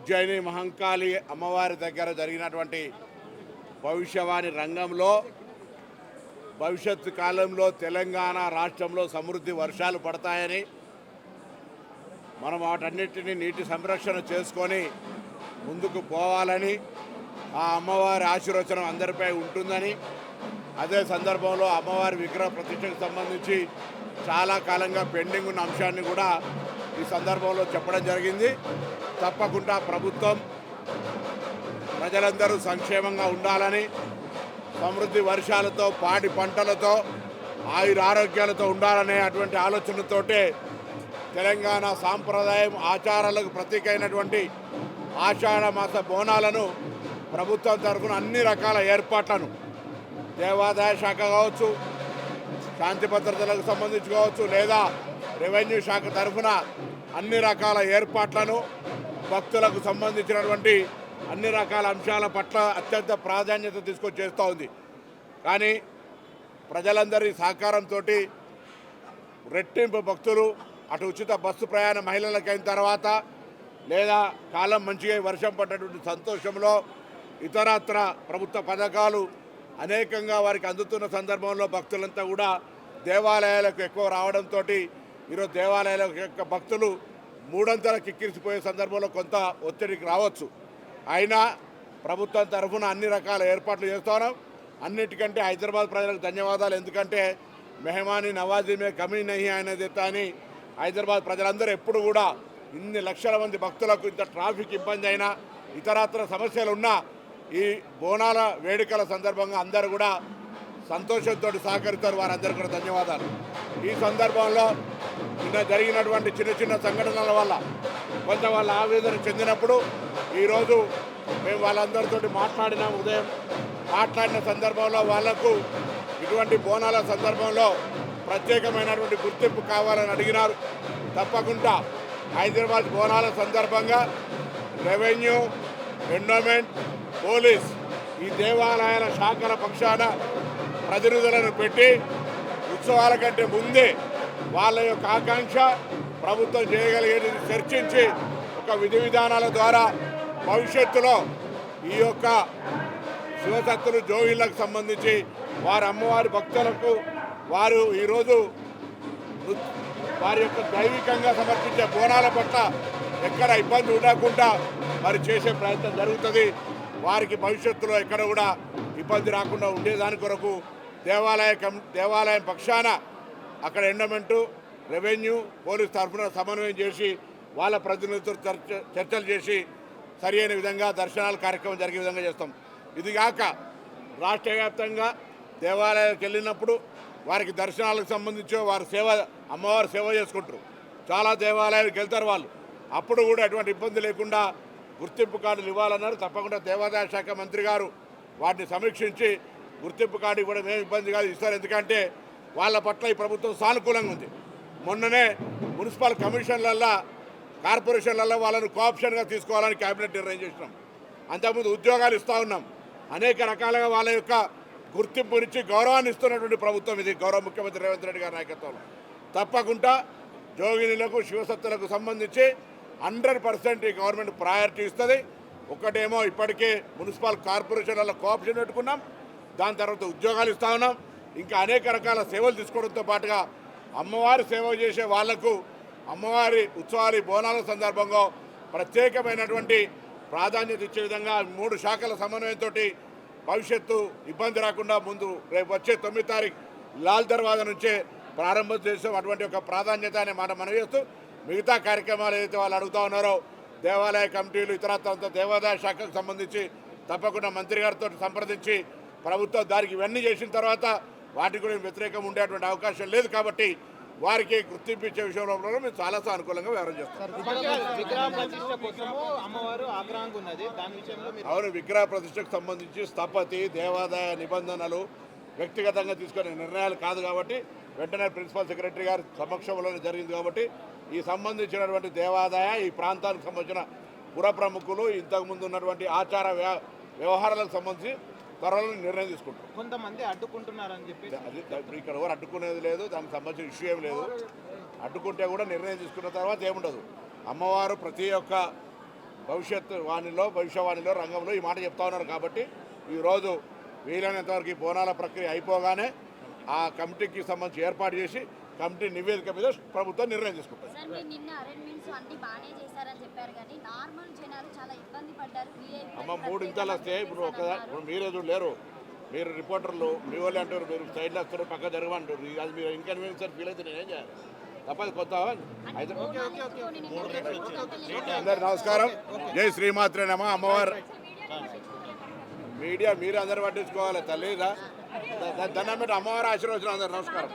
ఉజ్జయిని మహంకాళి అమ్మవారి దగ్గర జరిగినటువంటి భవిష్యవాణి రంగంలో భవిష్యత్తు కాలంలో తెలంగాణ రాష్ట్రంలో సమృద్ధి వర్షాలు పడతాయని, మనం వాటన్నిటిని నీటి సంరక్షణ చేసుకొని ముందుకు పోవాలని, ఆ అమ్మవారి ఆశీర్వచనం అందరిపై ఉంటుందని, అదే సందర్భంలో అమ్మవారి విగ్రహ ప్రతిష్టకు సంబంధించి చాలా కాలంగా పెండింగ్ ఉన్న అంశాన్ని కూడా ఈ సందర్భంలో చెప్పడం జరిగింది. తప్పకుండా ప్రభుత్వం ప్రజలందరూ సంక్షేమంగా ఉండాలని, సమృద్ధి వర్షాలతో పాడి పంటలతో ఆయురారోగ్యాలతో ఉండాలనే అటువంటి ఆలోచనతోటే తెలంగాణ సాంప్రదాయం ఆచారాలకు ప్రతీక అయినటువంటి ఆషాఢ మాస బోనాలను ప్రభుత్వం తరఫున అన్ని రకాల ఏర్పాట్లను దేవాదాయ శాఖ కావచ్చు, శాంతి భద్రతలకు సంబంధించి కావచ్చు, లేదా రెవెన్యూ శాఖ తరఫున అన్ని రకాల ఏర్పాట్లను భక్తులకు సంబంధించినటువంటి అన్ని రకాల అంశాల పట్ల అత్యంత ప్రాధాన్యత తీసుకొని చేస్తూ ఉంది. కానీ ప్రజలందరి సహకారంతో రెట్టింపు భక్తులు అటు ఉచిత బస్సు ప్రయాణ మహిళలకైన తర్వాత, లేదా కాలం మంచిగా వర్షం పడ్డటువంటి సంతోషంలో ఇతరత్ర ప్రభుత్వ పథకాలు అనేకంగా వారికి అందుతున్న సందర్భంలో భక్తులంతా కూడా దేవాలయాలకు ఎక్కువ రావడంతో ఈరోజు దేవాలయాల యొక్క భక్తులు మూడంతల కిక్కిరిసిపోయే సందర్భంలో కొంత ఒత్తిడికి రావచ్చు. అయినా ప్రభుత్వం తరఫున అన్ని రకాల ఏర్పాట్లు చేస్తున్నాం. అన్నిటికంటే హైదరాబాద్ ప్రజలకు ధన్యవాదాలు. ఎందుకంటే మెహమాని నవాజీ మే కమీ నహీ అనేది అని హైదరాబాద్ ప్రజలందరూ ఎప్పుడు కూడా ఇన్ని లక్షల మంది భక్తులకు ఇంత ట్రాఫిక్ ఇబ్బంది అయినా, ఇతరత్ర సమస్యలు ఉన్నా ఈ బోనాల వేడుకల సందర్భంగా అందరూ కూడా సంతోషంతో సహకరిస్తారు. వారందరికీ కూడా ధన్యవాదాలు. ఈ సందర్భంలో నిన్న జరిగినటువంటి చిన్న చిన్న సంఘటనల వల్ల కొంత వాళ్ళ ఆవేదన చెందినప్పుడు ఈరోజు మేము వాళ్ళందరితో మాట్లాడినాం. ఉదయం మాట్లాడిన సందర్భంలో వాళ్లకు ఇటువంటి బోనాల సందర్భంలో ప్రత్యేకమైనటువంటి గుర్తింపు కావాలని అడిగినారు. తప్పకుండా హైదరాబాద్ బోనాల సందర్భంగా రెవెన్యూ, ఎండోమెంట్, పోలీస్ ఈ దేవాలయాల శాఖల పక్షాన ప్రతినిధులను పెట్టి ఉత్సవాల కంటే ముందే వాళ్ళ యొక్క ఆకాంక్ష ప్రభుత్వం చేయగలిగేది చర్చించి ఒక విధి విధానాల ద్వారా భవిష్యత్తులో ఈ యొక్క శివశక్తులు జోగిళ్లకు సంబంధించి వారి అమ్మవారి భక్తులకు వారు ఈరోజు వారి యొక్క దైవికంగా సమర్పించే బోనాల పట్ల ఎక్కడ ఇబ్బంది ఉండకుండా మరి చేసే ప్రయత్నం జరుగుతుంది. వారికి భవిష్యత్తులో ఎక్కడ కూడా ఇబ్బంది రాకుండా ఉండేదాని కొరకు దేవాలయం పక్షాన అక్కడ ఎండోమెంటు, రెవెన్యూ, పోలీస్ తరఫున సమన్వయం చేసి వాళ్ళ ప్రతినిధులతో చర్చలు చేసి సరి అయిన విధంగా దర్శనాల కార్యక్రమం జరిగే విధంగా చేస్తాం. ఇది కాక రాష్ట్ర వ్యాప్తంగా దేవాలయాలకు వెళ్ళినప్పుడు వారికి దర్శనాలకు సంబంధించి వారు అమ్మవారు సేవ చేసుకుంటారు. చాలా దేవాలయాలకు వెళ్తారు వాళ్ళు. అప్పుడు కూడా ఎటువంటి ఇబ్బంది లేకుండా గుర్తింపు కార్డులు ఇవ్వాలన్నారు. తప్పకుండా దేవాదాయ శాఖ మంత్రి గారు వాటిని సమీక్షించి గుర్తింపు కార్డు ఇవ్వడం ఏమి ఇబ్బంది కాదు ఇస్తారు. ఎందుకంటే వాళ్ళ పట్ల ఈ ప్రభుత్వం సానుకూలంగా ఉంది. మొన్ననే మున్సిపల్ కమిషన్లల్లో, కార్పొరేషన్లలో వాళ్ళను కోఆప్షన్గా తీసుకోవాలని కేబినెట్ నిర్ణయం చేసినాం. అంతకుముందు ఉద్యోగాలు ఇస్తూ ఉన్నాం. అనేక రకాలుగా వాళ్ళ యొక్క గుర్తింపునిచ్చి గౌరవాన్ని ఇస్తున్నటువంటి ప్రభుత్వం ఇది, గౌరవ ముఖ్యమంత్రి రేవంత్ రెడ్డి గారి నాయకత్వంలో. తప్పకుండా జోగినులకు, శివశక్తులకు సంబంధించి 100% ఈ గవర్నమెంట్ ప్రయారిటీ ఇస్తుంది. ఒకటేమో ఇప్పటికే మున్సిపల్ కార్పొరేషన్లలో కోఆప్షన్ పెట్టుకున్నాం. దాని తర్వాత ఉద్యోగాలు ఇస్తూ ఉన్నాం. ఇంకా అనేక రకాల సేవలు తీసుకోవడంతో పాటుగా అమ్మవారి సేవ చేసే వాళ్లకు అమ్మవారి ఉత్సవాలు బోనాల సందర్భంగా ప్రత్యేకమైనటువంటి ప్రాధాన్యత ఇచ్చే విధంగా 3 శాఖల సమన్వయంతో భవిష్యత్తు ఇబ్బంది రాకుండా ముందు రేపు వచ్చే 9 తారీఖు లాల్ దర్వాజా నుంచే ప్రారంభం చేసాం. అటువంటి ఒక ప్రాధాన్యత అనే మాట మనం చేస్తూ మిగతా కార్యక్రమాలు ఏదైతే వాళ్ళు అడుగుతూ ఉన్నారో దేవాలయ కమిటీలు ఇతరత్ర దేవాదాయ శాఖకు సంబంధించి తప్పకుండా మంత్రి గారితో సంప్రదించి ప్రభుత్వం దానికి ఇవన్నీ చేసిన తర్వాత వాటికి కూడా వ్యతిరేకం ఉండేటువంటి అవకాశం లేదు. కాబట్టి వారికి గుర్తింపు ఇచ్చే విషయంలో మేము చాలా సానుకూలంగా వ్యవహారం చేస్తాం. అవును, విగ్రహ ప్రతిష్టకు సంబంధించి స్థపతి, దేవాదాయ నిబంధనలు వ్యక్తిగతంగా తీసుకునే నిర్ణయాలు కాదు. కాబట్టి వెంటనే ప్రిన్సిపల్ సెక్రటరీ గారి సమక్షంలోనే జరిగింది. కాబట్టి ఈ సంబంధించినటువంటి దేవాదాయ, ఈ ప్రాంతానికి సంబంధించిన పుర ప్రముఖులు, ఇంతకుముందు ఉన్నటువంటి ఆచార వ్యవహారాలకు సంబంధించి త్వరలో నిర్ణయం తీసుకుంటారు. కొంతమంది అడ్డుకుంటున్నారని చెప్పి అది ఇక్కడ ఎవరు అడ్డుకునేది లేదు, దానికి సంబంధించిన ఇష్యూ ఏం లేదు. అడ్డుకుంటే కూడా నిర్ణయం తీసుకున్న తర్వాత ఏముండదు. అమ్మవారు ప్రతి ఒక్క భవిష్యవాణిలో రంగంలో ఈ మాట చెప్తా ఉన్నారు. కాబట్టి ఈరోజు వీలైనంత వరకు ఈ బోనాల ప్రక్రియ అయిపోగానే ఆ కమిటీకి సంబంధించి ఏర్పాటు చేసి కమిటీ నివేదిక మీద ప్రభుత్వం నిర్ణయం తీసుకుంటుంది. సార్ మీరు నిన్న అరేంజ్మెంట్స్ అన్ని బాగానే చేశారని చెప్పారు కానీ నార్మల్ జనాలు చాలా ఇబ్బంది పడ్డారు. అమ్మ 3 ఇంతలు వస్తే ఇప్పుడు మీరే లేరు, మీరు రిపోర్టర్లు మీ వాళ్ళు అంటారు, మీరు సైడ్లో వస్తారు పక్క జరగమంటారు. అది మీరు ఇన్కన్వీనియన్స్ ఫీల్ అయితే నేనేం చేయాలి తప్పదు. కొత్త అయితే అందరు నమస్కారం, జై శ్రీమాత్రేనమ్మా. అమ్మవారు మీడియా మీరు అందరు పట్టించుకోవాలి, తల్లిదా దండం పెట్టి అమ్మవారు ఆశీర్వచనం. అందరు నమస్కారం.